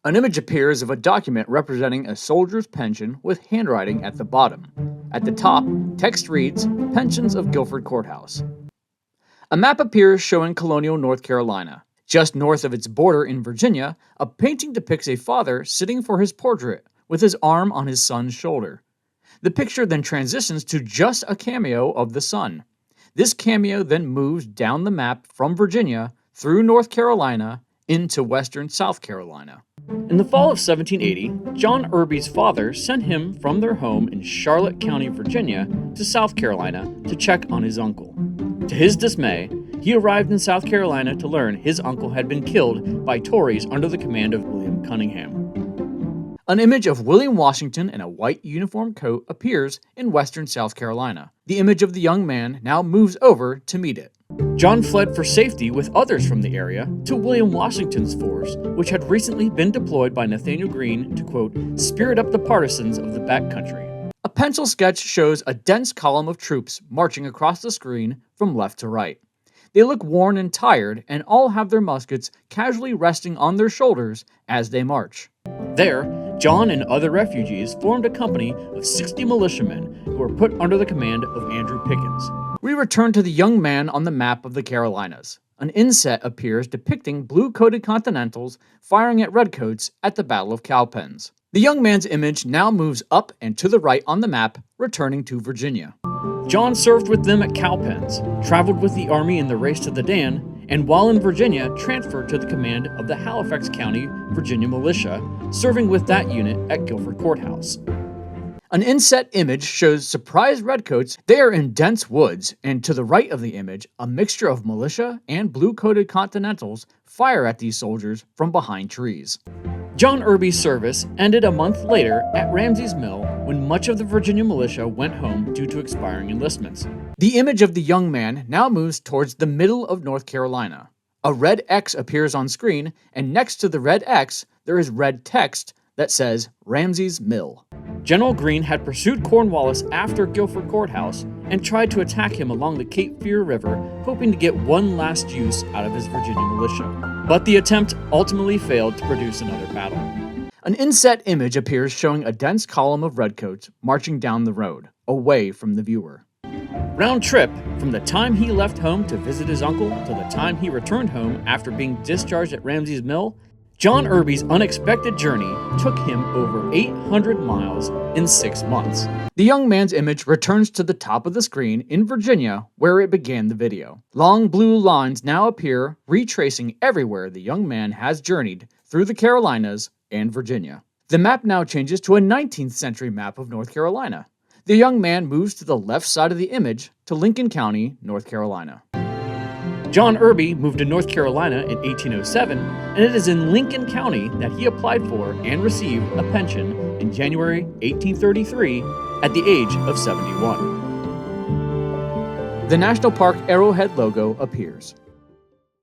An image appears of a document representing a soldier's pension with handwriting at the bottom. At the top, text reads, Pensions of Guilford Courthouse. A map appears showing colonial North Carolina. Just north of its border in Virginia, a painting depicts a father sitting for his portrait with his arm on his son's shoulder. The picture then transitions to just a cameo of the son. This cameo then moves down the map from Virginia through North Carolina into western South Carolina. In the fall of 1780, John Irby's father sent him from their home in Charlotte County, Virginia, to South Carolina to check on his uncle. To his dismay, he arrived in South Carolina to learn his uncle had been killed by Tories under the command of William Cunningham. An image of William Washington in a white uniform coat appears in western South Carolina. The image of the young man now moves over to meet it. John fled for safety with others from the area to William Washington's force, which had recently been deployed by Nathanael Greene to, quote, spirit up the partisans of the backcountry. A pencil sketch shows a dense column of troops marching across the screen from left to right. They look worn and tired and all have their muskets casually resting on their shoulders as they march. There, John and other refugees formed a company of 60 militiamen who were put under the command of Andrew Pickens. We return to the young man on the map of the Carolinas. An inset appears depicting blue-coated Continentals firing at redcoats at the Battle of Cowpens. The young man's image now moves up and to the right on the map, returning to Virginia. John served with them at Cowpens, traveled with the army in the race to the Dan, and while in Virginia, transferred to the command of the Halifax County, Virginia militia, serving with that unit at Guilford Courthouse. An inset image shows surprised redcoats. They are in dense woods, and to the right of the image, a mixture of militia and blue-coated Continentals fire at these soldiers from behind trees. John Irby's service ended a month later at Ramsey's Mill when much of the Virginia militia went home due to expiring enlistments. The image of the young man now moves towards the middle of North Carolina. A red X appears on screen, and next to the red X, there is red text that says Ramsey's Mill. General Greene had pursued Cornwallis after Guilford Courthouse and tried to attack him along the Cape Fear River, hoping to get one last use out of his Virginia militia. But the attempt ultimately failed to produce another battle. An inset image appears showing a dense column of redcoats marching down the road, away from the viewer. Round trip, from the time he left home to visit his uncle to the time he returned home after being discharged at Ramsey's Mill, John Irby's unexpected journey took him over 800 miles in 6 months. The young man's image returns to the top of the screen in Virginia, where it began the video. Long blue lines now appear, retracing everywhere the young man has journeyed through the Carolinas and Virginia. The map now changes to a 19th century map of North Carolina. The young man moves to the left side of the image to Lincoln County, North Carolina. John Irby moved to North Carolina in 1807, and it is in Lincoln County that he applied for and received a pension in January 1833 at the age of 71. The National Park Arrowhead logo appears.